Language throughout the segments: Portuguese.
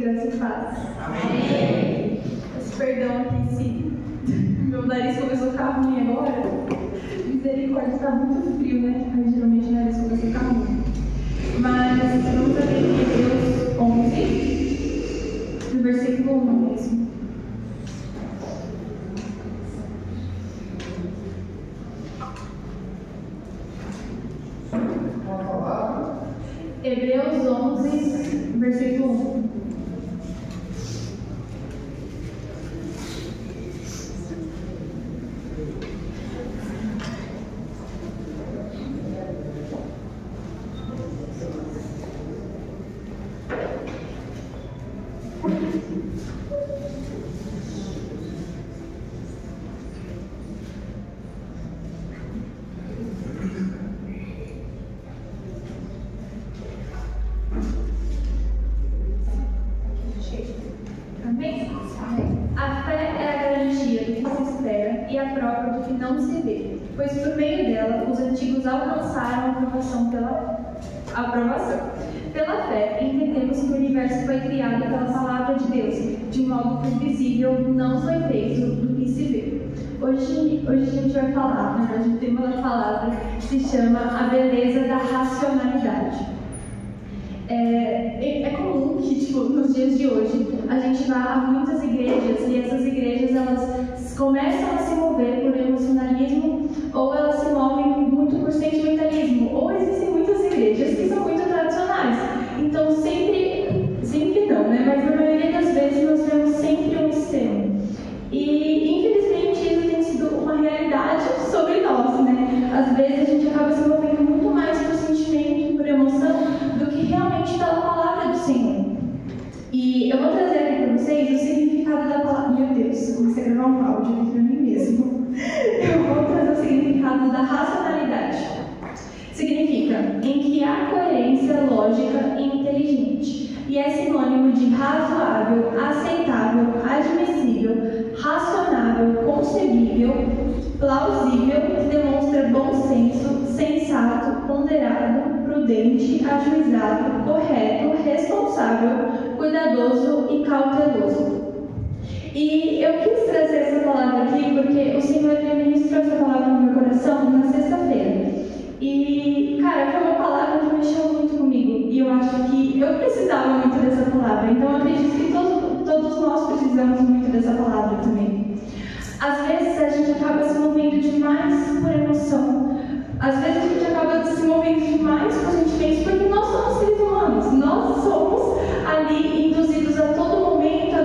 Graças a paz. Amém. Peço perdão aqui se meu nariz começou a ficar ruim agora. Misericórdia, está muito frio, né? Aí geralmente o nariz começa a ficar ruim. Mas vamos abrir em Hebreus 11, no versículo 1 mesmo. Hebreus 11, versículo 1. A fé é a garantia do que se espera e a prova do que não se vê, pois por meio dela os antigos alcançaram a aprovação. Pela fé, entendemos que o universo foi criado pela palavra de Deus, de modo que o visível não foi feito do que se vê. Hoje a gente vai falar, na verdade, o tema da palavra se chama A Beleza da Racionalidade. É comum que, nos dias de hoje, a gente vá a muitas igrejas e essas igrejas, elas começam a se mover por emocionalismo ou elas se movem muito por sentimentalismo, ou existem muitas igrejas que são muito tradicionais. Então, sempre não, né? Mas na maioria das vezes nós vemos sempre um extremo. E, infelizmente, isso tem sido uma realidade sobre nós, né? Às vezes a gente acaba se movendo muito mais por sentimento, por emoção, do que realmente pela palavra do Senhor. E eu vou trazer aqui para vocês o significado da palavra. Meu Deus, eu comecei a gravar um áudio aqui para mim mesmo. Eu vou trazer o significado da racionalidade. Significa em que há coerência lógica e inteligente. E é sinônimo de razoável, aceitável, admissível, racionável, concebível, plausível, que demonstra bom senso, sensato, ponderado, prudente, ajuizado, correto, responsável, cuidadoso e cauteloso. E eu quis trazer essa palavra aqui porque o Senhor ministrou essa palavra no meu coração na sexta-feira. E, cara, foi uma palavra que mexeu muito comigo. E eu acho que eu precisava muito dessa palavra. Então, eu acredito que todos nós precisamos muito dessa palavra também. Às vezes, a gente acaba se movendo demais por emoção. Às vezes, a gente acaba se movendo demais por sentimentos, porque nós somos seres humanos. Nós somos ali induzidos a todo momento a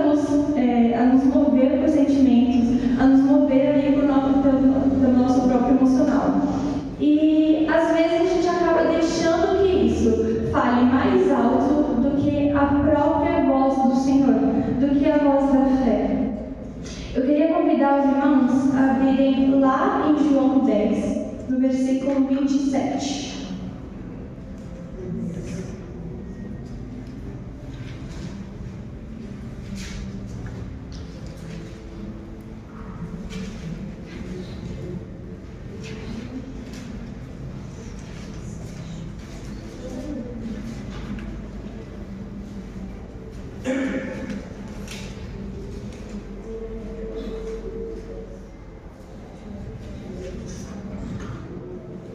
nos mover por sentimentos, a nos mover ali pelo nosso próprio emocional. E às vezes a gente acaba deixando que isso fale mais alto do que a própria voz do Senhor, do que a voz da fé. Eu queria convidar os irmãos a virem lá em João 10, no versículo 27.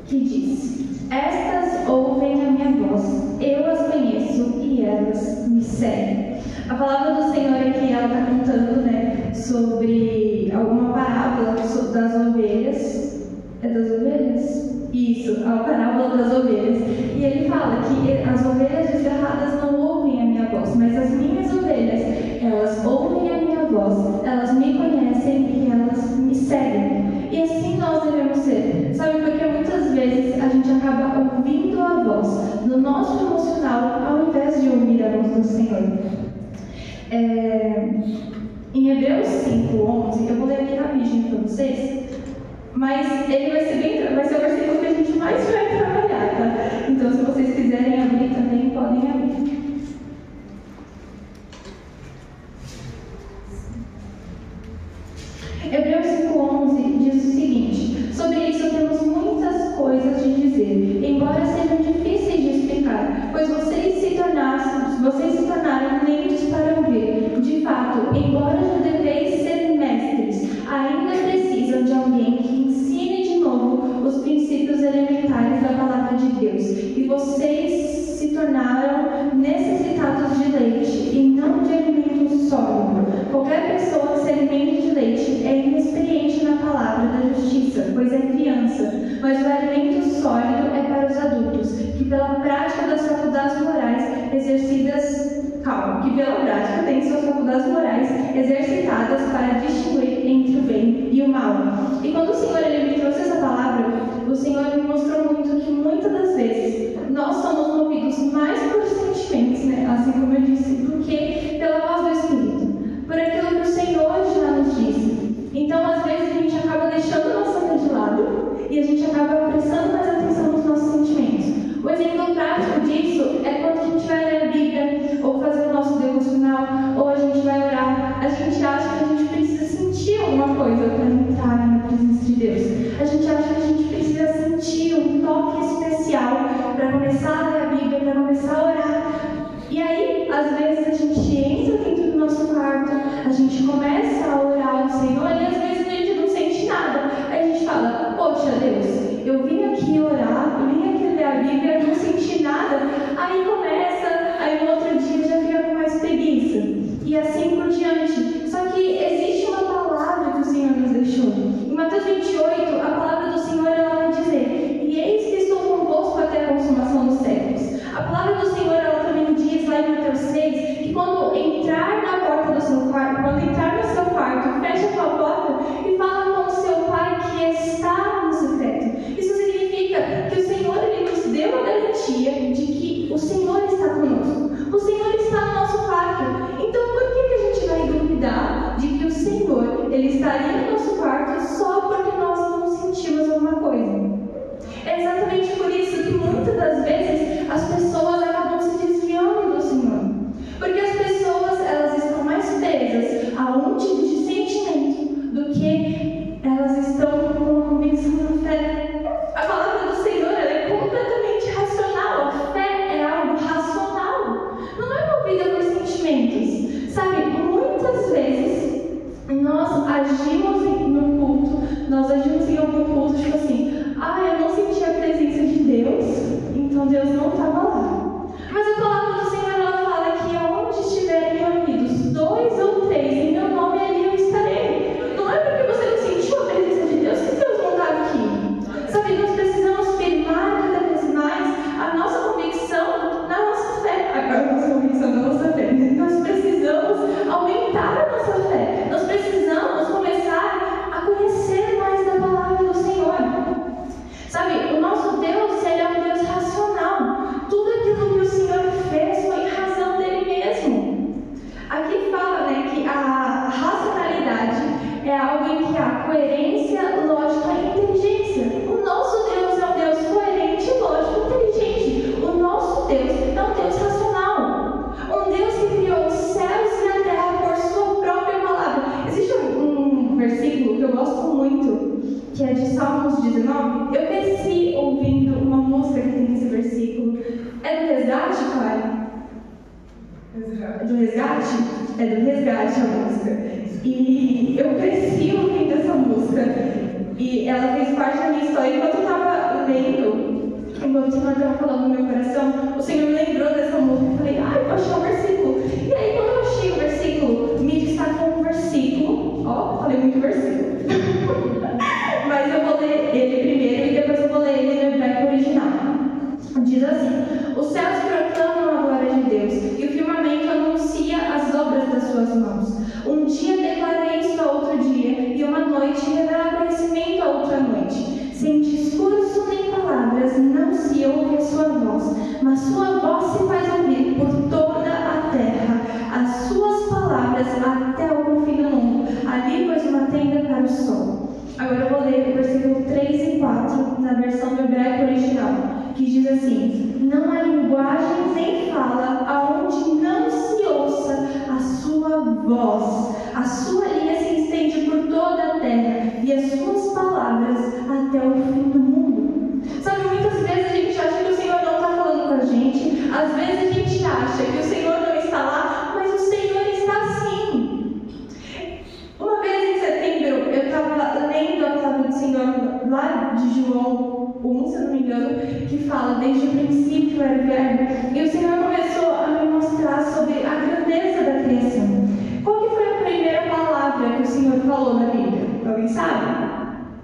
Que diz: estas ouvem a minha voz, eu as conheço e elas me seguem. A palavra do Senhor aqui, ela está contando, né, sobre alguma parábola das ovelhas. É das ovelhas? Isso, a parábola das ovelhas. E ele fala que as ovelhas desgarradas não ouvem a minha voz, mas as minhas ovelhas, elas ouvem a minha voz, elas me conhecem e elas me seguem. E assim nós devemos ser, sabe? Porque muitas vezes a gente acaba ouvindo a voz do nosso emocional ao invés de ouvir a voz do Senhor. Em Hebreus 5:11, eu vou ler aqui rapidinho para vocês, mas ele vai ser o versículo que a gente mais vai trabalhar, tá? Então, se vocês quiserem abrir também, podem abrir. Hebreus 5:11 diz o seguinte: sobre isso temos muitas coisas de dizer, embora sejam difíceis de explicar, pois vocês se tornaram lentes para que pela prática tem suas faculdades morais exercitadas para distinguir entre o bem e o mal. E quando o Senhor ele me trouxe essa palavra, o Senhor me mostrou muito que muitas das vezes nós somos movidos mais por sentimentos, né? Assim como eu disse, do que pela voz do Espírito, por aquilo que o Senhor já nos disse. Então, às vezes, a gente acaba deixando a nossa fé de lado e a gente acaba prestando mais atenção nos nossos sentimentos. O exemplo prático disso é quando a gente vai ler a Bíblia, ou fazer o nosso devocional, ou a gente vai orar. A gente acha que a gente precisa sentir alguma coisa para entrar na presença de Deus. A gente acha que a gente precisa sentir um toque especial para começar a ler a Bíblia, para começar a orar. E aí, às vezes, a gente entra dentro do nosso quarto, a gente começa a orar ao Senhor e às vezes a gente não sente nada. Aí a gente fala, poxa Deus, eu vim aqui orar, eu vim aqui ler a Bíblia, eu não senti nada. Aí começa, aí no outro dia já fica com mais preguiça. E assim por diante. Só que existe uma palavra que o Senhor nos deixou. Em Mateus 28, a palavra do Senhor ela vai dizer, e eis que estou convosco até a consumação dos séculos. A palavra do Senhor ela também diz lá em Mateus 6 que quando entrar na porta do seu quarto, quando entrar no seu quarto, fecha a sua porta e fala com o seu Pai que está no secreto. Isso significa que o Senhor ele nos deu a garantia de que o Senhor está conosco. O Senhor está no nosso quarto. Então por que a gente vai duvidar de que o Senhor ele estaria no nosso quarto só porque nós não sentimos alguma coisa? É exatamente por isso que muitas das vezes as pessoas acabam se desviando do Senhor. Porque as pessoas elas estão mais presas a um tipo de sentimento do que elas estão com uma convicção na fé. A palavra do Senhor ela é completamente racional. A fé é algo racional. Não é movida por sentimentos. Sabe, muitas vezes nós agimos no culto, nós agimos em algum culto, tipo assim, eu não senti a presença de Deus, então Deus não estava lá. Mas a palavra do Senhor ela fala que aonde estiverem reunidos 2 ou 3 em meu nome, ali eu estarei. Não é porque você não sentiu a presença de Deus que Deus não está aqui. Sabe, nós precisamos firmar cada vez mais a nossa convicção na nossa fé. A nossa convicção na nossa fé. Nós precisamos aumentar a nossa fé. Nós precisamos começar a conhecer mais da palavra do Senhor. Sabe, o nosso Deus, ele é um Deus racional. Tudo aquilo que o Senhor fez foi em razão dele mesmo. Aqui fala, né, que a racionalidade é algo em que há coerência, lógica e inteligência. O nosso Deus é um Deus coerente, lógico e inteligente. O nosso Deus é um Deus racional. Um Deus que criou os céus e a terra por sua própria palavra. Existe um versículo que eu gosto muito, que é de Salmos 19. Eu cresci ouvindo uma música que tem esse versículo. É do Resgate, pai? É do Resgate? É do Resgate a música. E eu cresci ouvindo essa música. E ela fez parte da minha história. Enquanto eu estava lendo, enquanto o Senhor estava falando no meu coração, o Senhor me lembrou dessa música. Eu falei, vou achar o versículo. E aí, quando eu achei o versículo, me destacou um versículo. Falei muito versículo. Mas eu vou ler ele primeiro e depois eu vou ler ele no hebraico original. Diz assim: os céus proclamam a glória de Deus e o firmamento anuncia as obras das suas mãos. Um dia declara isso a outro dia e uma noite revela conhecimento a outra noite. Sem discurso nem palavras não se ouve a sua voz, mas sua voz se faz ouvir por toda a terra. As suas palavras até o confim do mundo. Ali pôs uma tenda para o sol. Agora eu vou ler o versículo 3 e 4 na versão do hebraico original, que diz assim: não há linguagem nem fala aonde não se ouça a sua voz. A sua linha se estende por toda a terra e as suas palavras até o fim do mundo. Sabe, muitas vezes a gente acha que o Senhor não está falando com a gente. Às vezes a gente acha que o Senhor não está lá, mas o Senhor está sim. Uma vez em setembro, eu estava lendo a palavra do Senhor lá de João 1, se eu não me engano, que fala, desde o princípio era o verbo, e o Senhor começou a me mostrar sobre a grandeza da criação. Qual que foi a primeira palavra que o Senhor falou na Bíblia? Alguém sabe?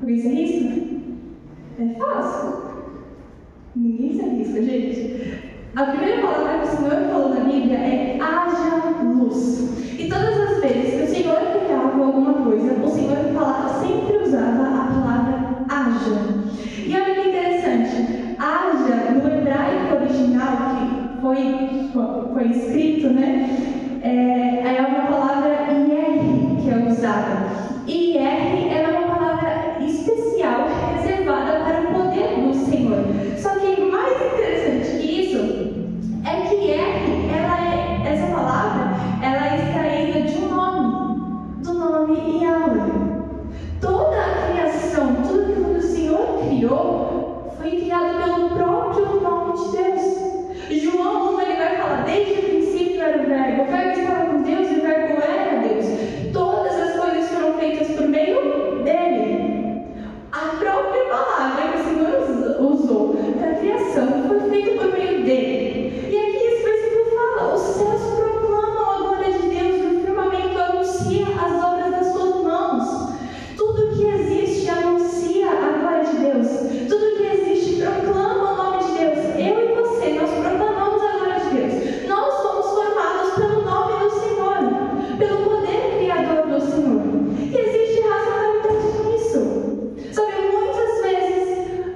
Alguém se arrisca? É fácil. Ninguém se arrisca, gente. A primeira palavra que o Senhor falou na Bíblia é haja luz. E todas as vezes que o Senhor criava alguma coisa, o Senhor sempre usava a palavra haja. E olha que interessante, haja no hebraico original que foi escrito, né? É uma palavra IR que é usada. IR é uma palavra especial reservada para o poder do Senhor. Só que mais interessante que isso é que essa palavra ela é extraída de um nome, do nome Yahweh. Toda a criação, tudo que o Senhor criou, foi criado pelo próprio nome de Deus. João 1, ele vai falar, desde o princípio era o verbo estava com Deus e o verbo era Deus. Todas as coisas foram feitas por meio dele. A própria palavra que o Senhor usou para a criação foi feita por meio dele. E aqui esse versículo fala, os céus proclamam a glória de Deus, o firmamento anuncia as obras das suas mãos. Tudo que existe anuncia a glória de Deus. Tudo que existe proclama o nome de Deus. Eu e você, nós proclamamos a glória de Deus. Nós somos formados pelo nome do Senhor, pelo poder criador do Senhor. E existe racionalidade nisso. Sabe, muitas vezes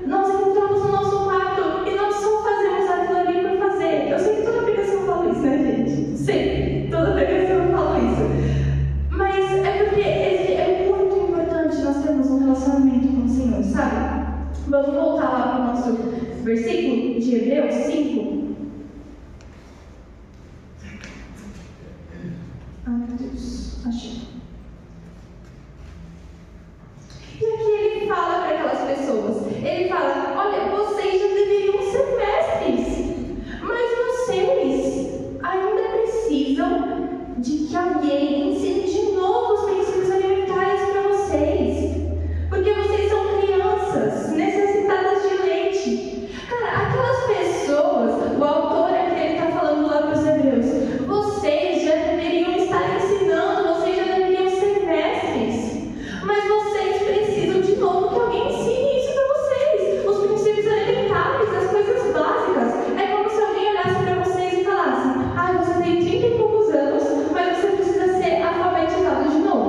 nós entramos no nosso quarto e nós só fazemos aquilo ali por fazer. Eu sei que toda pregação fala isso, né, gente? Sei, toda pregação fala isso. Mas é porque é muito importante nós termos um relacionamento com o Senhor, sabe? Vamos voltar lá para o nosso versículo de Hebreus 5. Ai, meu Deus, achei. E aqui ele fala para aquelas pessoas, ele fala, olha, vocês já deveriam ser mestres, mas vocês ainda precisam de que alguém ensine de novo os princípios alimentares para vocês, porque vocês são crianças necessitadas de leite. Cara, aquelas pessoas, o autor aqui ele está falando lá para os hebreus, vocês já deveriam estar ensinando, vocês já deveriam ser mestres, mas vocês precisam de novo que alguém ensine isso para vocês, os princípios alimentares, as coisas básicas. É como se alguém olhasse para vocês e falasse, você tem 30 e poucos anos, mas você precisa ser alfabetizado de novo.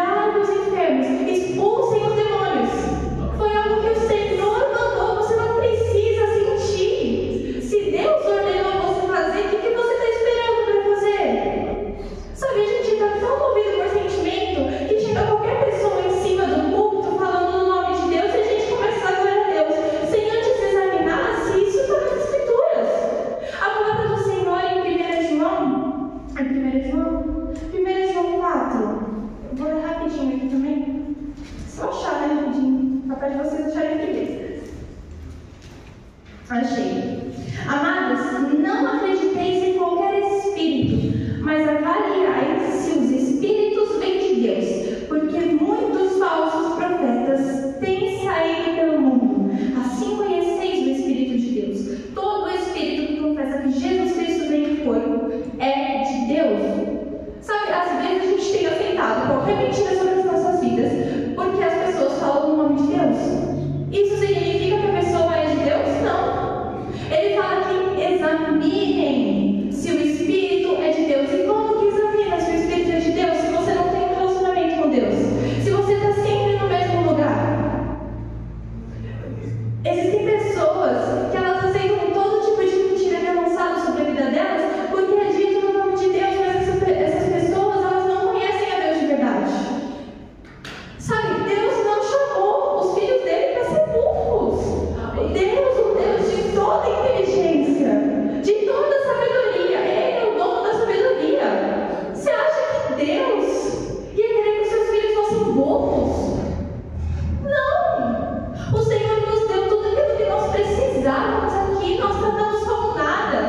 curai os enfermos, expulsem os demônios. Foi algo que o Senhor mandou, você não precisa sentir. Se Deus ordenou você fazer, o que você está esperando para fazer? Sabe, a gente está tão movido por sentimento que chega qualquer pessoa em cima do púlpito falando no nome de Deus e a gente começa a dar glória a Deus, sem antes examinar se isso está nas Escrituras. A palavra do Senhor em 1 João 4. Eu vou ler rapidinho aqui também. Só achar, né, rapidinho. Capaz de vocês acharem primeiro. Achei. Amados, não acrediteis em qualquer espírito, mas avaliai se os espíritos vêm de Deus, porque muitos falsos profetas têm saído pelo mundo. Assim conheceis o Espírito de Deus. Todo espírito que confessa que Jesus Cristo vem em corpo é de Deus. Sabe, às vezes a gente tem aceitado qualquer mentira sobre as nossas vidas porque as pessoas falam no nome de Deus. Isso significa que a pessoa é de Deus? Não. Ele fala que examinem se o Espírito é de Deus. E como que examina se o Espírito é de Deus se você não tem um relacionamento com Deus? Se você está sempre no mesmo lugar? Existem pessoas que elas aceitam todo tipo de mentira que é lançado sobre a vida delas porque é dito no nome de Deus, mas essas pessoas elas não conhecem a Deus de verdade. Sabe, Deus não chamou os filhos dele para ser burros. Deus, o Deus de toda inteligência, de toda sabedoria, Ele é o dono da sabedoria. Você acha que Deus ia querer que os seus filhos fossem burros? Não! O Senhor nos deu tudo aquilo que nós precisávamos aqui, nós tratamos como nada.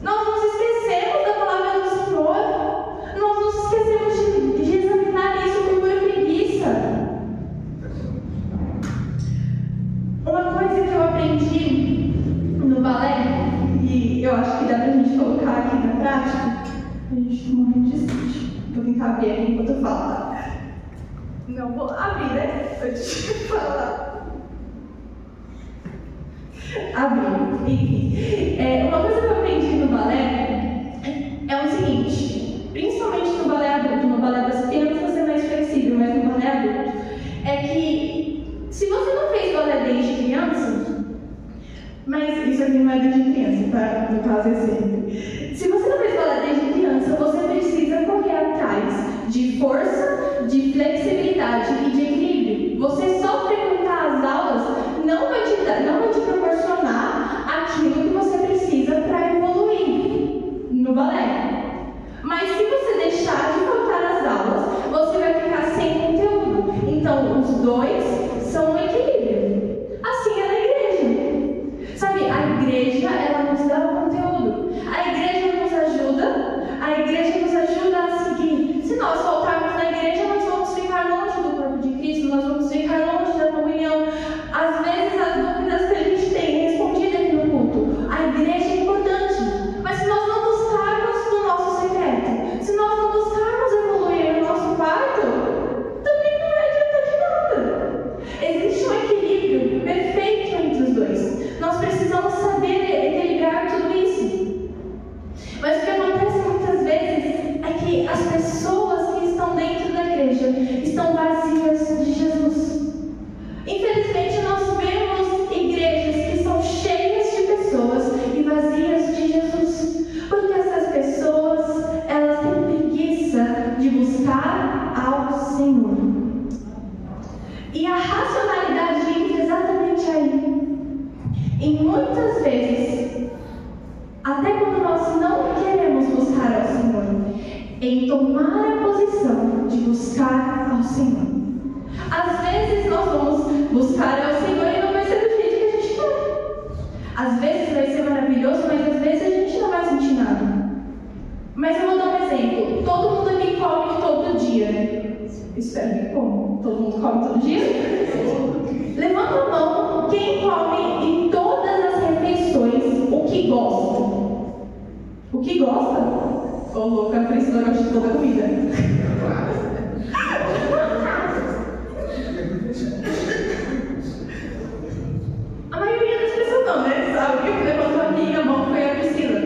Nós nos esquecemos da palavra do Senhor, nós nos esquecemos de examinar isso por pura preguiça. Uma coisa que eu aprendi no balé, e eu acho que dá pra gente colocar aqui na prática, a gente morre de sítio. Vou tentar abrir aqui enquanto eu falo, tá? Não vou abrir, né? Antes de falar. Abrir, enfim. Uma coisa que eu aprendi no balé é o seguinte, principalmente no balé adulto, no balé das crianças é mais flexível, mas no balé adulto, é que se você não fez balé desde criança, mas isso aqui não é desde criança, tá? No caso é sempre. Se você não fez balé desde criança, você precisa correr atrás de força, de flexibilidade e de equilíbrio. Você só frequentar as aulas não vai te proporcionar aquilo que você precisa para evoluir no balé. Mas se você deixar de faltar às aulas, você vai ficar sem conteúdo. Então, os dois são um equilíbrio. Assim é na igreja. Sabe, a igreja, ela nos dá o conteúdo. A igreja nos ajuda a seguir. Se nós faltarmos na igreja, nós vamos ficar longe do corpo de Cristo, nós vamos ficar longe da comunhão. Às vezes, as dúvidas que a gente tem respondidas aqui no culto. A igreja é importante, mas se nós não buscarmos no nosso secreto, se nós não buscarmos evoluir no nosso quarto, também não vai adiantar de nada. Existe um equilíbrio perfeito entre os dois. Nós precisamos saber equilibrar tudo isso. Mas o que acontece muitas vezes é que as pessoas que estão dentro da igreja estão vazias de Jesus. Infelizmente, nós vemos igrejas que são cheias de pessoas e vazias de Jesus, porque essas pessoas, elas têm preguiça de buscar ao Senhor. E a racionalidade entra exatamente aí. E muitas vezes, até quando nós não queremos buscar ao Senhor, em tomar a posição de buscar ao Senhor. Às vezes nós vamos buscar ao Senhor e não vai ser do jeito que a gente quer. Às vezes vai ser maravilhoso, mas às vezes a gente não vai sentir nada. Mas eu vou dar um exemplo. Todo mundo aqui come todo dia. Espero que come. Todo mundo come todo dia? Levanta a mão quem come em todas as refeições o que gosta. O que gosta? Ô louca, a Priscila gosta de toda a comida. A maioria das pessoas não, né? Sabe que levantou aqui a mão foi a Priscila.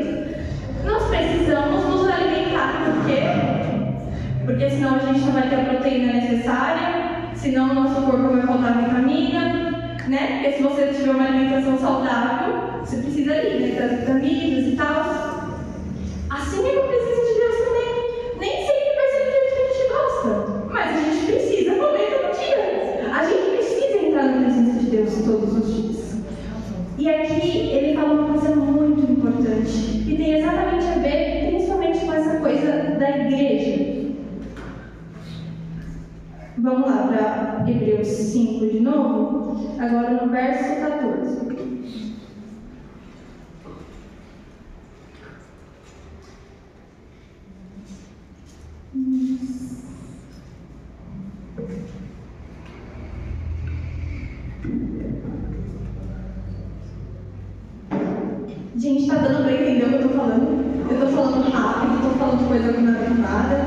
Nós precisamos nos alimentar, por quê? Porque senão a gente não vai ter a proteína senão o nosso corpo vai faltar vitamina, né? Porque se você tiver uma alimentação saudável, você precisa ali, né, das vitaminas e tal. Assim é com a presença de Deus também. Nem sempre vai ser do jeito que a gente gosta, mas a gente precisa comer todo dia. A gente precisa entrar na presença de Deus todos os dias. E aqui ele fala uma coisa muito importante, que tem exatamente a ver, principalmente com essa coisa da igreja. Vamos lá para Hebreus 5 de novo, agora no verso 14. Gente, tá dando pra entender o que eu tô falando? Eu tô falando rápido, tô falando coisa que não é nada.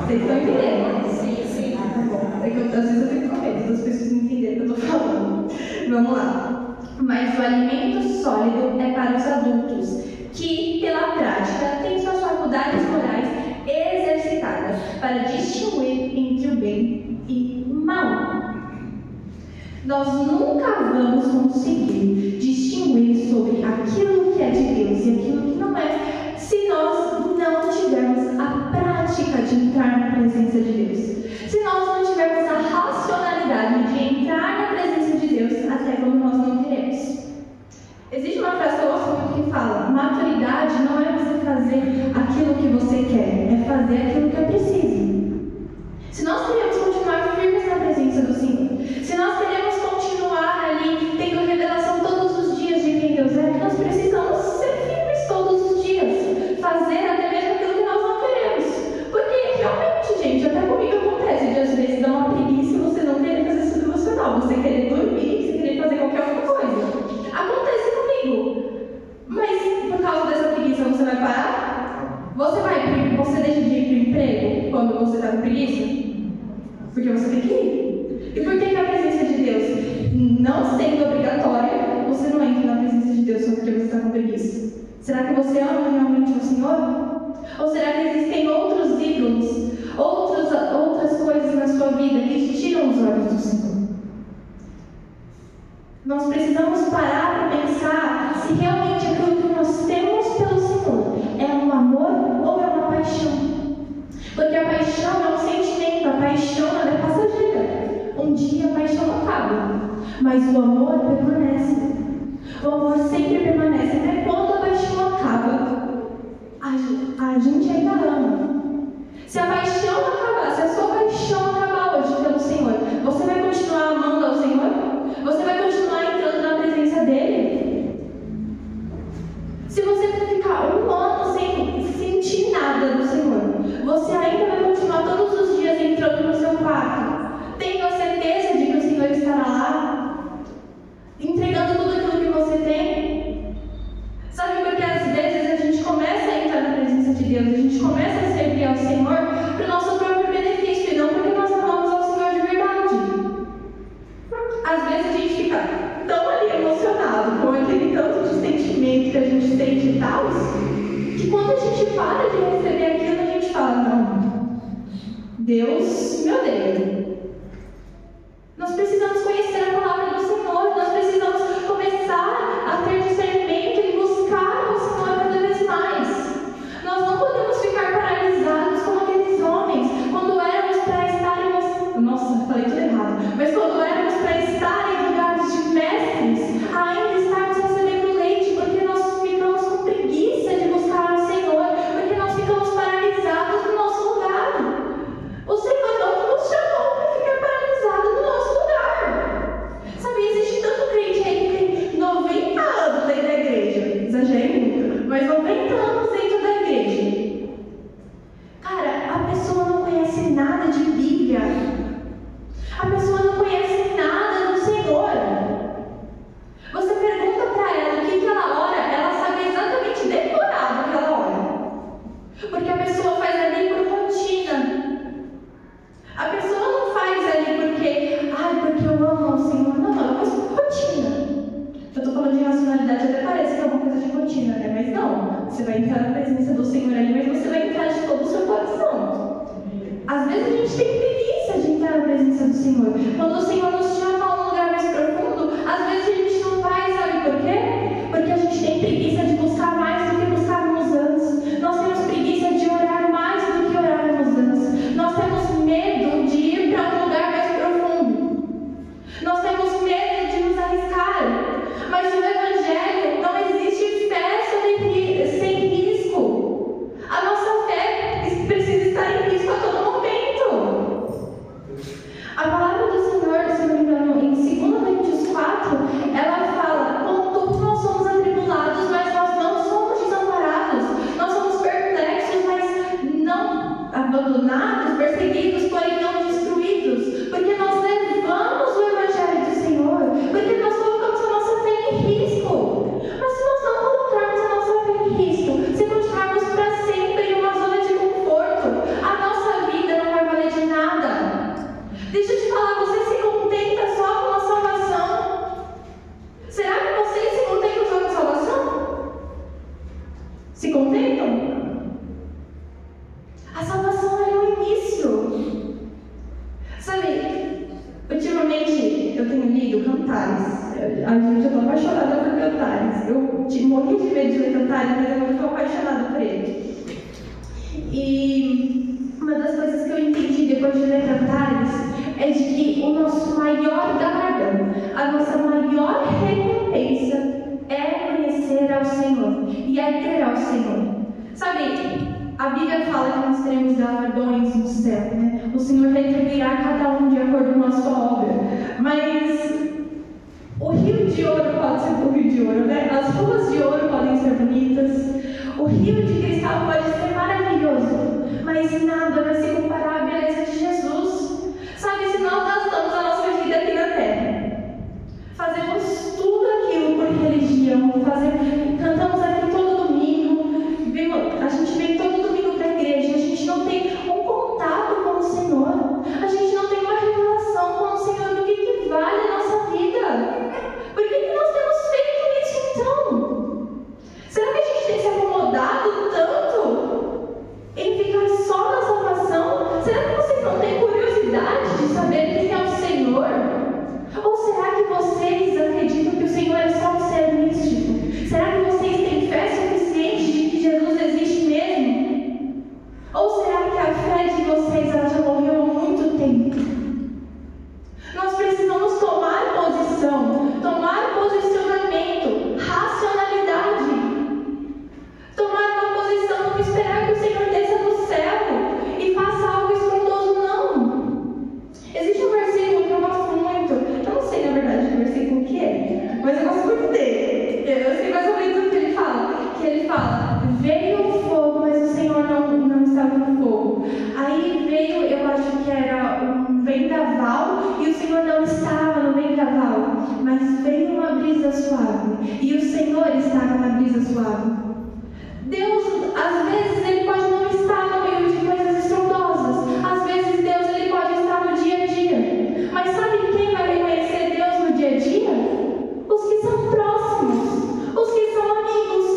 Vocês estão entendendo? Sim. Tá bom. É que às vezes eu fico com medo das pessoas não entenderem o que eu tô falando. Vamos lá. Mas o alimento sólido é para os adultos, que, pela prática, têm suas faculdades morais exercitadas para distinguir entre o bem e o mal. Nós nunca vamos conseguir distinguir sobre aquilo que é de Deus e aquilo que não é, se nós não tivermos a prática de entrar na presença de Deus. Se nós não tivermos a racionalidade de entrar na presença de Deus até quando nós não queremos. Existe uma frase que eu gosto muito que fala: maturidade não é você fazer aquilo que você quer, é fazer aquilo que é preciso. Se nós queremos continuar firmes na presença do Senhor, se nós queremos continuar ali tendo revelação todos os dias de quem Deus é, nós precisamos ser firmes todos os dias, fazer até mesmo aquilo que nós não queremos. Porque realmente, gente, até comigo acontece de às vezes dar uma preguiça e você não querer fazer seu devocional, você querer dormir, você querer fazer qualquer outra coisa. Acontece comigo. Mas por causa dessa preguiça você vai parar? Você deixa de ir para o emprego quando você está com preguiça? Porque você tem que ir. E por que a presença de Deus, não sendo obrigatória, você não entra na presença de Deus só porque você está com preguiça? Será que você ama realmente o Senhor? Ou será que existem outros ídolos, outras coisas na sua vida que te tiram os olhos do Senhor? Nós precisamos parar para pensar se realmente aquilo que nós temos pelo Senhor é um amor ou é uma paixão. Porque a paixão é um sentimento, a paixão ela é passageira. Um dia a paixão acaba, mas o amor permanece. O amor sempre permanece. Até quando a paixão acaba, a gente ainda ama. Se a paixão acabar, se a sua paixão acabar hoje pelo Senhor, você vai continuar amando ao Senhor? Você vai continuar entrando na presença dEle? Se você ficar um ano sem sentir nada do Senhor, você ainda vai continuar todos os dias entrando no seu quarto, tendo a certeza de que o Senhor estará lá, entregando tudo aquilo que você tem? Sabe, porque às vezes a gente começa a entrar na presença de Deus, a gente começa a servir ao Senhor para o nosso próprio benefício, e não porque nós amamos ao Senhor de verdade. Às vezes a gente fica tão ali emocionado com aquele tanto de sentimento que a gente sente e tal, que quando a gente para de receber aquilo, a gente fala: não, Deus me odeia. Nós precisamos conhecer a palavra do Senhor, nós precisamos começar a ter discernimento e buscar o Senhor cada vez mais. Nós não podemos ficar paralisados como aqueles homens, quando éramos para estarem... Nossa, falei tudo errado. Mas quando éramos para estar em lugares de mestres, ainda estarmos recebendo leite, porque nós ficamos com preguiça de buscar o Senhor, porque nós ficamos paralisados no nosso lugar. O Senhor não nos chamou para ficar paralisado no nosso lugar. Sabe, existe tanto crente aí que tem 90 anos dentro da igreja. Exagerei muito, mas 90 anos dentro da igreja. Cara, a pessoa não conhece nada de Bíblia. A pessoa não conhece nada do Senhor. Você pergunta para ela o que ela ora, ela sabe exatamente decorado o que ela ora. Porque a pessoa faz ali por rotina. A pessoa não faz ali porque eu amo ao Senhor. Não, ela faz por rotina. Eu estou falando de racionalidade, até parece que é uma coisa de rotina, né? Mas não. Você vai entrar na presença do Senhor ali, mas você vai entrar de todo o seu coração. Às vezes a gente tem preguiça de entrar na presença presença do Senhor. Quando o Senhor nos chama a um lugar mais profundo, às vezes a gente não vai, sabe por quê? Porque a gente tem preguiça de buscar mais do que buscávamos antes. Nós temos preguiça de orar mais do que orávamos antes. Nós temos medo de ir para um lugar mais profundo. Nós temos medo de nos arriscar. Mas no Evangelho não existe fé sem risco. A nossa fé precisa estar em risco a todo momento. A palavra do Senhor, se não me engano, em 2 Coríntios 4, ela fala: contudo nós somos atribulados, mas nós não somos desamparados. Nós somos perplexos, mas não abandonados, perseguidos, porém não destruídos. Porque nós levamos o Evangelho do Senhor, porque nós colocamos a nossa fé em risco. Mas se nós não colocarmos a nossa fé em risco, se continuarmos para sempre em uma zona de conforto, a nossa vida não vai valer de nada. Deixa eu te falar, você se contenta só com a salvação? Será que vocês se contentam só com a salvação? Se contentam? A salvação é o início. Sabe, ultimamente eu tenho lido Cantares. A gente, eu estou apaixonada por Cantares. Eu morri de medo de ler Cantares, mas eu estou apaixonada por ele. E uma das coisas que eu entendi depois de ler Cantares é de que o nosso maior galardão, a nossa maior recompensa é conhecer ao Senhor e é ter ao Senhor. Sabe, a Bíblia fala que nós teremos galardões no céu, né? O Senhor retribuirá cada um de acordo com a sua obra. Mas o rio de ouro pode ser o rio de ouro, né? As ruas de ouro podem ser bonitas. O rio de cristal pode ser maravilhoso. Mas nada vai se comparar à beleza de Jesus. Sabe, se nós gastamos a nossa vida aqui na terra, fazemos tudo aquilo por religião, cantamos aqui todo domingo, a gente vem todo domingo para a igreja, a gente não tem um contato com o Senhor, a gente não tem uma revelação com o Senhor do que vale a nossa vida. Por que nós temos feito isso então? Será que a gente tem se acomodado tanto em ficar só na salvação? Será que vocês não têm curiosidade de saber quem é o Senhor? Ou será que vocês acreditam que o Senhor é só um ser místico? Será que vocês têm fé suficiente de que Jesus existe mesmo? Ou será que a fé de vocês ela já morreu há muito tempo? Nós precisamos tomar posicionamento, racionalidade. Tomar uma posição, não esperar que o Senhor desça do céu e faça algo estrondoso, não. Existe um versículo que eu gosto muito, eu não sei na verdade que versículo que é, mas eu gosto muito dele. Eu sei mais ou menos o que ele fala, veio o fogo, mas o Senhor não estava no fogo. Aí veio, eu acho que era um vendaval, e o Senhor não estava no vendaval, mas veio uma brisa suave, e o Senhor estava na brisa suave. Deus, às vezes, Ele pode não estar no meio de coisas estrondosas. Às vezes, Deus ele pode estar no dia a dia. Mas sabe quem vai reconhecer Deus no dia a dia? Os que são próximos, os que são amigos.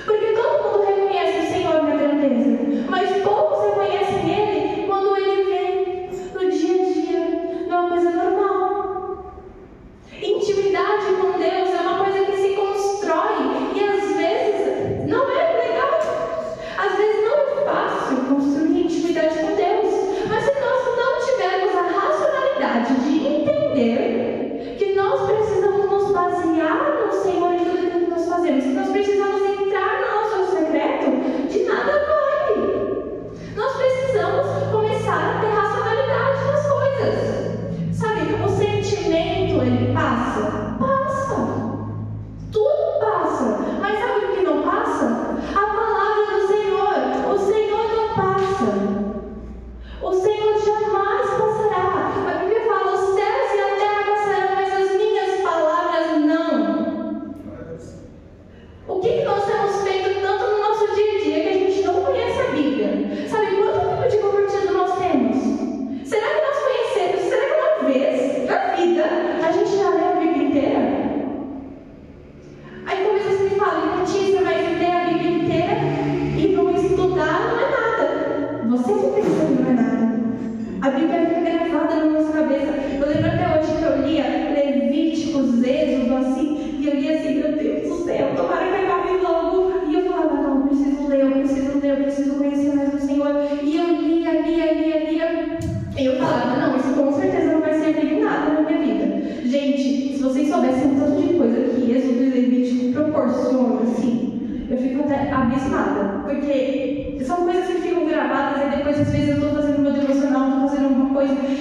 Porque todo mundo reconhece o Senhor na grandeza, mas poucos reconhecem Ele quando Ele vem no dia a dia, numa coisa normal. Intimidade com Deus é uma coisa que se constrói e às vezes não é legal. Às vezes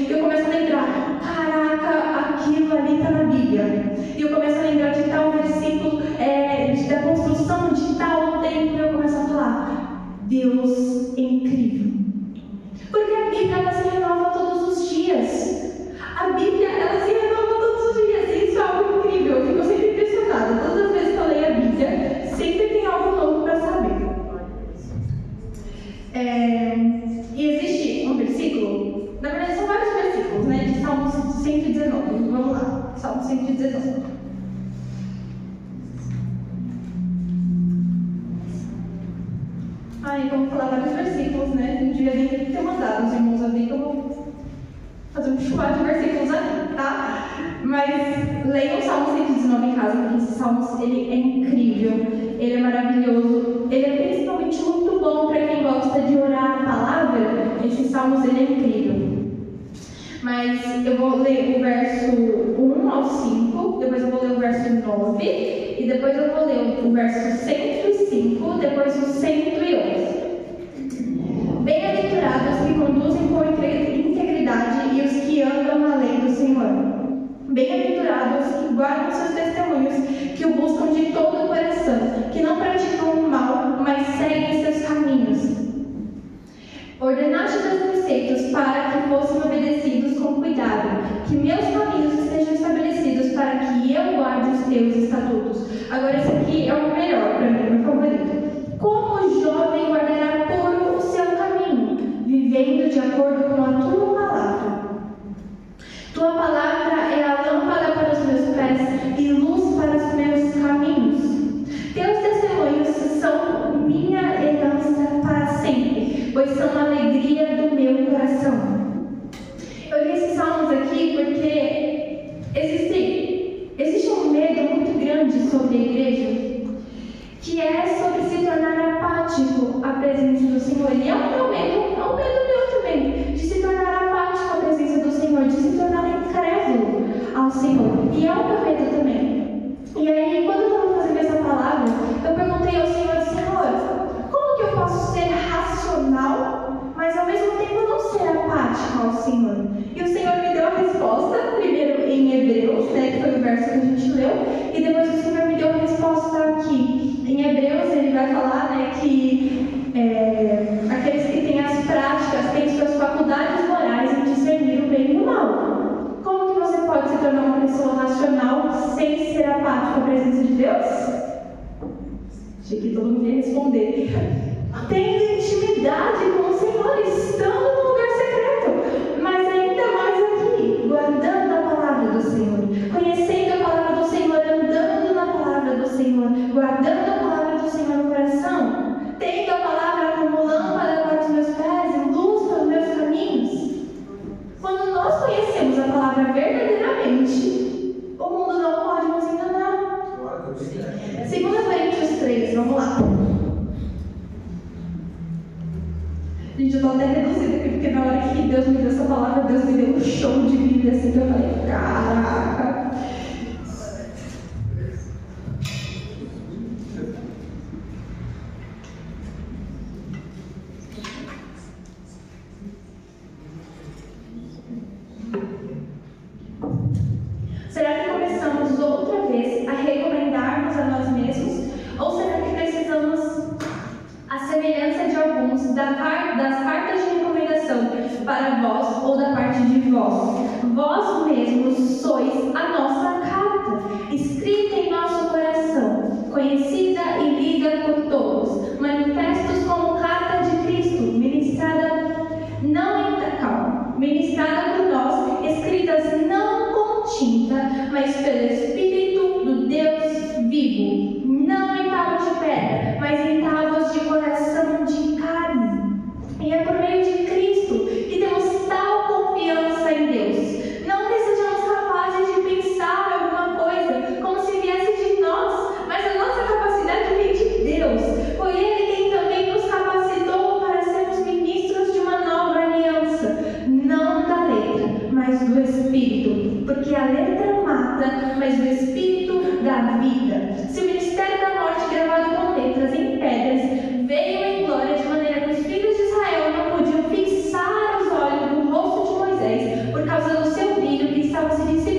e eu começo a lembrar, caraca, aquilo ali está na Bíblia. E eu começo a lembrar de tal versículo, da construção de tal templo, e eu começo a falar, Deus é incrível. Porque a Bíblia, ela se renova todos os dias. A Bíblia, ela se renova todos os dias. E isso é algo incrível. Eu fico sempre impressionada. Todas as vezes que eu leio a Bíblia, sempre tem algo novo para saber. E existe um versículo, na verdade são vários versículos, né? De Salmos 119. Vamos lá. Salmo 119. Vamos falar vários versículos, né? Não devia nem ter mandado os irmãos ali, que eu vou fazer um chuva de versículos aqui, tá? Mas leiam o Salmo 119 em casa, porque esse Salmo, ele é incrível, ele é maravilhoso, ele é principalmente muito bom para quem gosta de orar a palavra. Esse Salmo, ele é incrível. Mas eu vou ler o verso 1 ao 5, depois eu vou ler o verso 9, e depois eu vou ler o verso 105, depois o 111. Bem-aventurados que conduzem com integridade e os que andam na lei do Senhor. Bem-aventurados que guardam seus testemunhos, que o buscam de todo o coração, que não praticam o mal, mas seguem seus caminhos. Ordenaste teus preceitos para que fossem obedecidos com cuidado, que meus caminhos estejam estabelecidos para que eu guarde os teus estatutos. Agora esse aqui é o melhor para mim, meu favorito. Como o jovem guardará puro o seu caminho, vivendo de acordo com a tua palavra. Tua palavra é a lâmpada para os meus pés e luz para os meus caminhos. Teus testemunhos são minha herança para sempre, pois são a alegria do meu coração. Eu li esses salmos aqui porque existe um medo muito grande sobre a igreja, que é sobre se tornar apático à presença do Senhor. E é um meu medo, é um medo meu também, de se tornar apático à presença do Senhor, de se tornar incrédulo ao Senhor. E é um meu medo também. E aí, quando eu estava fazendo essa palavra, eu perguntei ao Senhor, Senhor, como que eu posso ser racional, mas ao mesmo tempo não ser apático ao Senhor? E o Senhor me deu a resposta, primeiro em Hebreus, né, que foi o verso que a gente leu, e depois o Senhor me deu a resposta aqui. Em Hebreus ele vai falar, né, que aqueles que têm as práticas têm suas faculdades morais em discernir o bem e o mal. Como que você pode se tornar uma pessoa racional sem ser apático à presença de Deus? Achei que todo mundo ia responder. Tendo intimidade com o Senhor, estando no lugar secreto, mas ainda mais aqui, guardando a palavra do Senhor, conhecendo a palavra do Senhor, andando na palavra do Senhor, guardando a palavra do Senhor no coração, tendo a palavra como lâmpada para os meus pés e luz para os meus caminhos. Quando nós conhecemos a palavra verdadeiramente, o mundo não pode nos enganar. 2 Coríntios 3, vamos lá. Gente, eu estou até reduzida aqui, porque na hora que Deus me deu essa palavra, Deus me deu um show de vida, assim, que eu falei, caraca. Será que começamos outra vez a recomendarmos a nós mesmos? Ou será que precisamos, à semelhança de alguns, das cartas de recomendação para vós ou da parte de vós? Vós mesmos sois a nossa carta, escrita em nosso coração, conhecida e lida por todos, manifestos como carta de Cristo, ministrada por nós, escritas não com tinta, mas pelo Espírito do Deus vivo, não em tábuas de pedra, mas em tábuas de coração de carne. E é por meio de Cristo que temos tal confiança em Deus. Não que sejamos capazes de pensar alguma coisa como se viesse de nós, mas a nossa capacidade vem de Deus. Foi Ele quem também nos capacitou para sermos ministros de uma nova aliança, não da letra, mas do Espírito, porque a letra mata, mas o Espírito dá vida. Se o ministério da morte gravado com letras em pedras veio em glória de maneira que os filhos de Israel não podiam fixar os olhos no rosto de Moisés,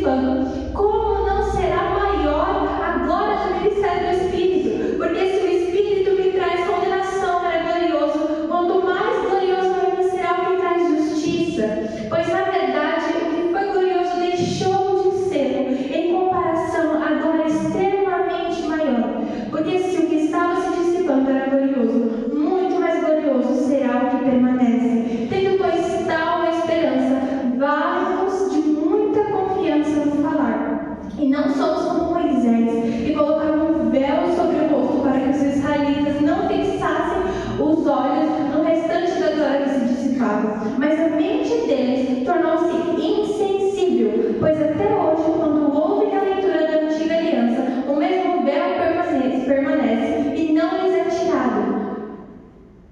dissipando, como não será maior a glória do ministério do Espírito? Porque se o Espírito que traz condenação era glorioso, quanto mais glorioso ainda será o que traz justiça. Pois na verdade o que foi glorioso deixou de ser, em comparação, agora extremamente maior. Porque se o que estava se dissipando era glorioso, muito mais glorioso será o que permanece. Tendo, pois, tal esperança, vale-nos de muita confiança no falar. E não somos como Moisés, que colocaram um véu sobre o rosto para que os israelitas não fixassem os olhos no restante da glória que se dissipava. Mas a mente deles tornou-se insensível, pois até hoje, quando ouvem a leitura da antiga aliança, o mesmo véu permanece e não lhes é tirado.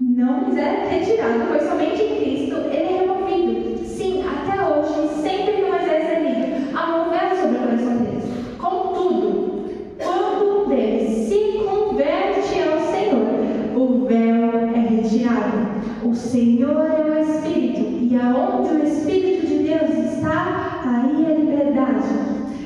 Não lhes é retirado, pois somente em Cristo ele é removido. Sim, até hoje, sempre que Moisés é lido, há um véu sobre o coração deles. Contudo, quando um deles se converte ao Senhor, o véu é retirado. O Senhor é o Espírito, e aonde o Espírito de Deus está, aí é liberdade.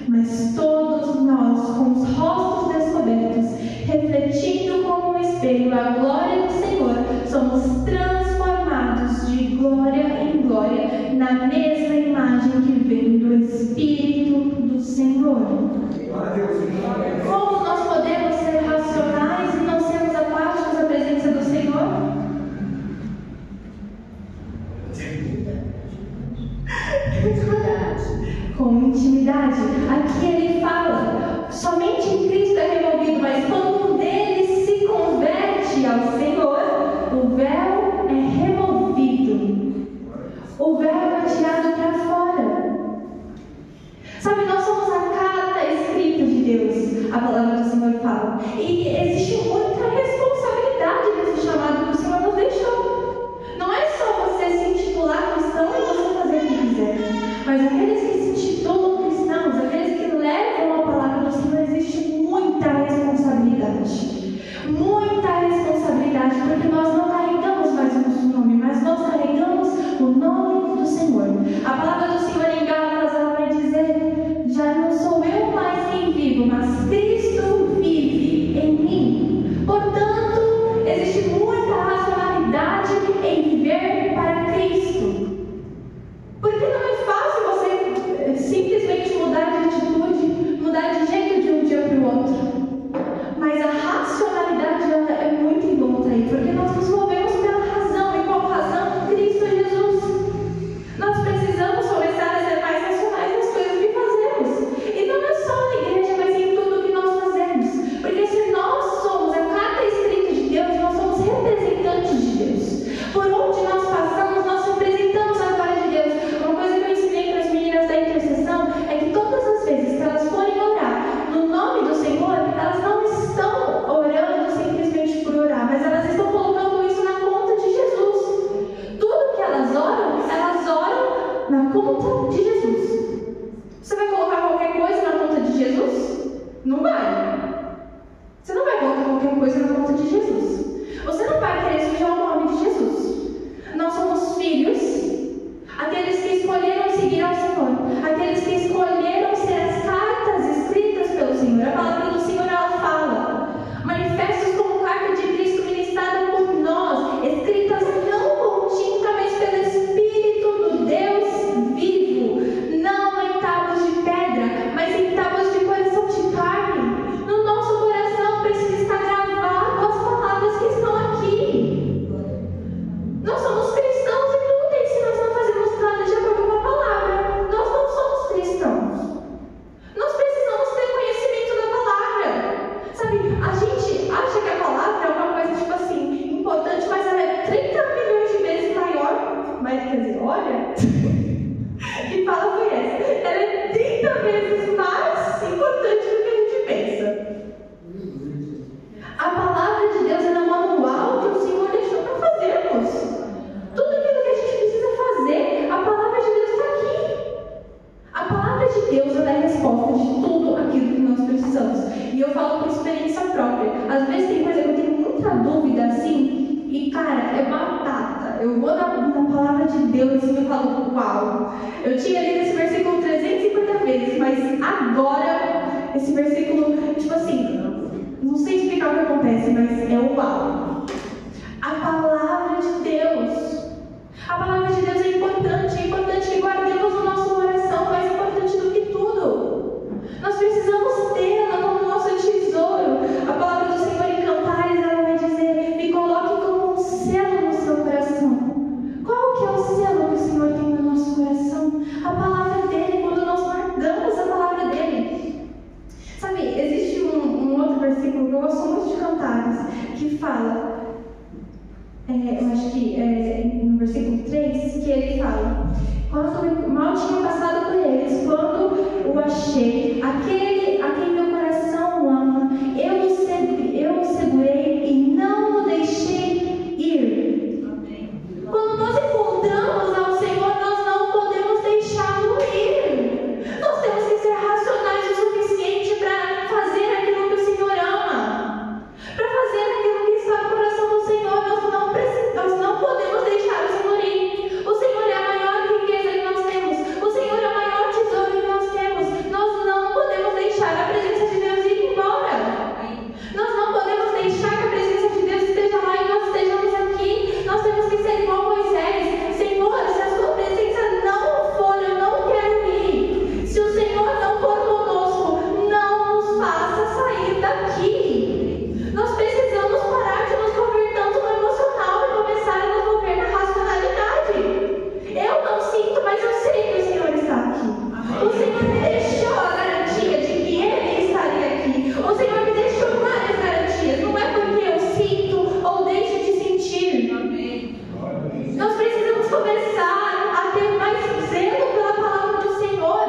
Mas todos nós, com os rostos descobertos, refletindo como um espelho a glória do Senhor, somos transformados de glória em glória na mesma imagem que vem do Espírito do Senhor. Como nós podemos ser racionais e não sermos apáticos à presença do Senhor? Com intimidade. Aqui ele fala, somente em Cristo é removido, mas quando um deles se converte ao Senhor, o véu é removido. O véu é tirado para fora. Sabe, nós somos a carta escrita de Deus, a palavra do Senhor fala. E existe muita responsabilidade nesse chamado que o Senhor nos deixou. Não é só você se intitular cristão e você fazer o que quiser, mas aqueles que se intitulam cristãos, aqueles que levam a palavra do Senhor, existe muita responsabilidade. Muita responsabilidade, porque nós não carregamos mais o nosso nome, mas nós carregamos o nome do Senhor. A palavra do Senhor em Gálatas, ela vai dizer: já não sou eu mais quem vivo, mas Cristo vive em mim. Portanto, existe muita racionalidade em viver para Cristo. Porque não é fácil você simplesmente mudar de atitude, mudar de jeito de um dia para o outro. Mas a racionalidade ela é muito em volta aí, porque nós nos movemos pela razão. E qual razão? Cristo Jesus. Nós precisamos começar a ser mais racionais nas coisas que fazemos. E não é só na igreja, mas em tudo que nós fazemos. Porque se nós somos a carta escrita de Deus, nós somos representantes de Deus. Por onde nós passamos, nós representamos a glória de Deus. Uma coisa que eu ensinei para as meninas da intercessão é que todas as vezes que elas forem orar no nome do Senhor, elas não estão orando simplesmente por orar, mas elas estão colocando isso na conta de Jesus. Tudo que elas oram na conta de Jesus. Você vai colocar qualquer coisa na conta de Jesus? Não vai. Você não vai colocar qualquer coisa na conta de Jesus. Você não vai querer sujar o nome de Jesus. Nós somos filhos, aqueles que escolheram seguir ao Senhor, aqueles que escolheram ser as cartas escritas pelo Senhor. A palavra do Senhor, ela fala: manifestos como carta de Cristo ministrada por nós, escritas não com tinta, mas pelo Espírito do Deus vivo, não em tábuas de pedra, mas em tábuas de coração de carne. No nosso coração precisa estar gravado as palavras que estão aqui. Nós somos cristãos inúteis se nós não fazemos nada de acordo com a palavra. Nós não somos cristãos. Nós precisamos ter conhecimento da palavra. Sabe, a gente acha que a palavra é uma coisa, tipo assim, importante, mas ela é 30 milhões de vezes maior. Mas, quer dizer, olha, que fala foi essa? Ela é 30 vezes mais importante do que a gente pensa. A palavra de Deus é no manual que o Senhor deixou para fazermos. Tudo aquilo que a gente precisa fazer, a palavra de Deus está aqui. A palavra de Deus ela é a resposta de tudo aquilo que nós precisamos. E eu falo por experiência própria. Às vezes tem coisa que eu tenho muita dúvida assim, e cara, é batata. Eu vou na palavra de Deus e eu falo: uau! Eu tinha lido esse versículo 300 150 vezes, mas agora, esse versículo, tipo assim, não sei explicar o que acontece, mas é uau. A palavra de Deus. A palavra de Deus é importante que guardemos no nosso coração, mais importante do que tudo. Nós precisamos tê-la como nosso tesouro. A palavra do Senhor em Cantares, ela vai dizer: me coloque como um selo no seu coração. Qual que é o selo que o Senhor tem no nosso coração? A palavra dele, quando nós guardamos a palavra dele. Sabe, existe um outro versículo que eu gosto muito de Cantares, que fala, eu acho que no versículo 3, que ele fala: quando mal tinha passado por eles, quando o achei, aquele a quem meu coração ama, eu o segurei e não o deixei ir. Quando nós encontramos ao Senhor, nós não podemos deixá-lo ir. Nós temos que ser racionais o suficiente para fazer aquilo que o Senhor ama, para fazer aquilo que está no coração do Senhor. Nós não podemos deixar o Senhor ir. O Senhor é a maior riqueza que nós temos. O Senhor é o maior tesouro que nós temos. Nós não podemos deixar a presença de Deus ir embora. Nós não podemos deixar que a presença de Deus esteja lá e nós estejamos aqui. Nós temos que ser igual Moisés. Senhor, se a sua presença não for, eu não quero ir. Se o Senhor não for conosco, não nos faça sair daqui. Nós precisamos parar de nos mover tanto no emocional e começar a nos mover na racionalidade. Eu não sinto, mas eu sei que o Senhor está aqui. O Senhor me deixou a garantia de que Ele estaria aqui. O Senhor me deixou várias garantias. Não é porque eu sinto ou deixo de sentir. Nós precisamos começar a ter mais zelo pela palavra do Senhor.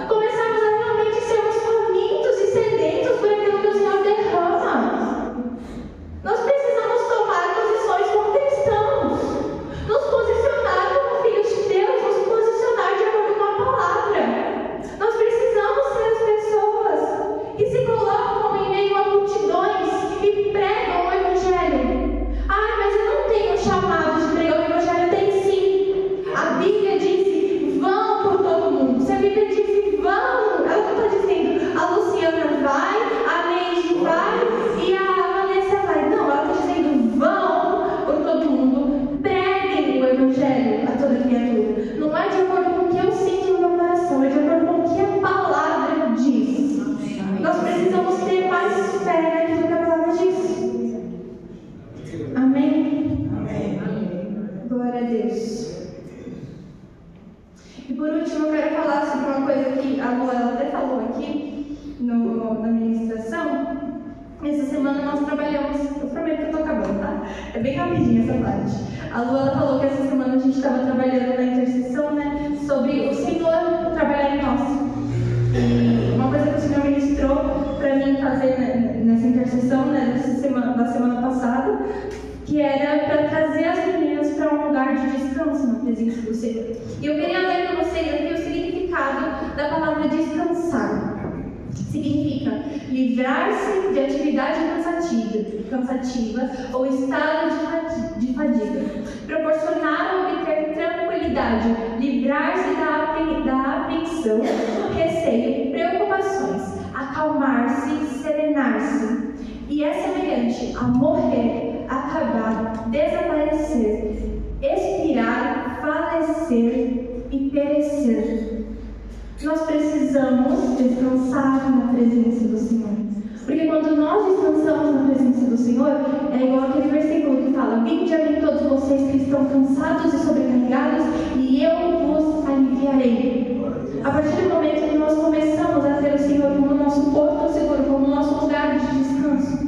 Começarmos a realmente sermos famintos e sedentos por aquilo que o Senhor derrama. Nós precisamos tomar posições como cristãos, nos posicionar como filhos de Deus, nos posicionar de acordo com a palavra. Nós precisamos ser as pessoas que se colocam em meio a multidões e pregam o Evangelho. Mas eu não tenho chamado de pregar o Evangelho. Tem sim. A Bíblia diz: vão por todo mundo. Se a Bíblia diz vão, ela não está dizendo a Luciana vai, a Neide vai e a Vanessa vai. Não, ela está dizendo vão por todo mundo, preguem o Evangelho a toda criatura. Não é de acordo com o que eu sinto no meu coração, é de acordo com o que a palavra diz. Nós precisamos ter mais fé naquilo que a palavra diz. Amém? Glória a Deus. E por último, eu quero falar sobre uma coisa que a Lu até falou aqui na ministração. Essa semana nós trabalhamos, eu prometo que eu estou acabando, tá? É bem rapidinho essa parte. A Lu falou que essa semana a gente estava trabalhando na intercessão, né? Sobre o Senhor trabalhar em nós. E uma coisa que o Senhor ministrou para mim fazer nessa intercessão, né? Da semana passada, que era para trazer as meninas para um lugar de descanso na presença do Senhor. E eu queria ler para vocês aqui o significado da palavra descansar. Significa livrar-se de atividade cansativa ou estado de fadiga, proporcionar ou obter tranquilidade, livrar-se da apreensão, receio, preocupações, acalmar-se, serenar-se. E é semelhante a morrer, acabar, desaparecer, expirar, falecer e perecer. Nós precisamos descansar na presença do Senhor. Porque quando nós descansamos na presença do Senhor, é igual aquele versículo que fala: vinde a mim todos vocês que estão cansados e sobrecarregados, e eu vos aliviarei. A partir do momento que nós começamos a ter o Senhor como nosso porto seguro, como nosso lugar de descanso,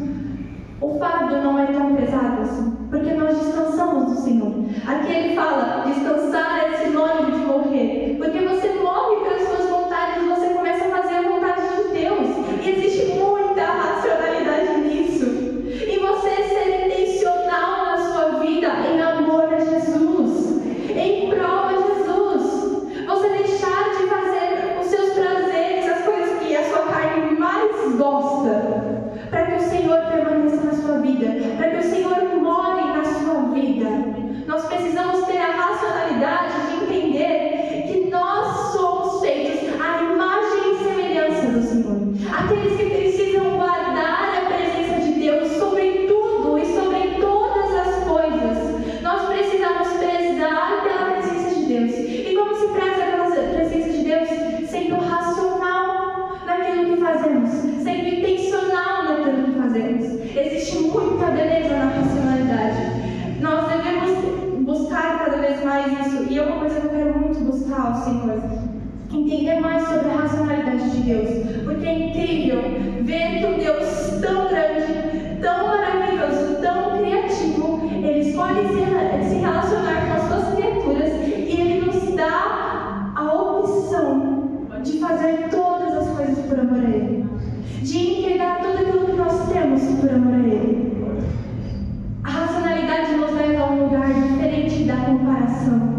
o fardo não é tão pesado assim, porque nós descansamos do Senhor. Aqui ele fala: descansar é sinônimo de morrer, porque você morre pelas suas vontades, você começa a fazer a vontade de Deus, e existe muita racionalidade nisso. E você ser intencional na sua vida em amor a Jesus, em prol a Jesus, você deixar de fazer os seus prazeres, as coisas que a sua carne mais gosta, para que o Senhor permaneça na sua vida, para que o Senhor more na sua vida. Nós precisamos ter a racionalidade entender mais sobre a racionalidade de Deus, porque é incrível ver que um Deus tão grande, tão maravilhoso, tão criativo, Ele escolhe se relacionar com as suas criaturas e Ele nos dá a opção de fazer todas as coisas por amor a Ele, de entregar tudo aquilo que nós temos por amor a Ele. A racionalidade nos leva a um lugar diferente da comparação.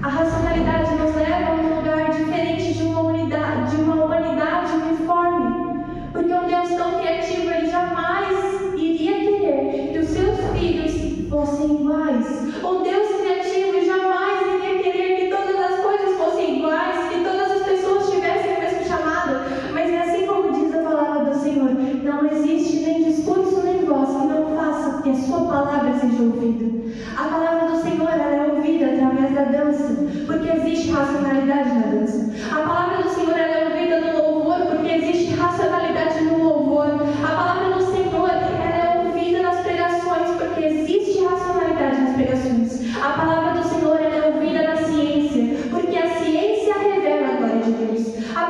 A racionalidade nos leva a um lugar diferente de uma humanidade uniforme. Porque um Deus tão criativo, Ele jamais iria querer que os seus filhos fossem iguais. Um Deus criativo jamais iria querer que todas as coisas fossem iguais, que todas as pessoas tivessem o mesmo chamado. Mas é assim como diz a palavra do Senhor: não existe nem discurso nem voz que não faça que a sua palavra seja ouvida. A palavra do Senhor, ela é ouvida através da dança, porque existe racionalidade na dança. A palavra do Senhor, ela é ouvida no louvor, porque existe racionalidade no louvor. A palavra do Senhor, ela é ouvida nas pregações, porque existe racionalidade nas pregações. A palavra do Senhor, ela é ouvida na ciência, porque a ciência revela a glória de Deus. A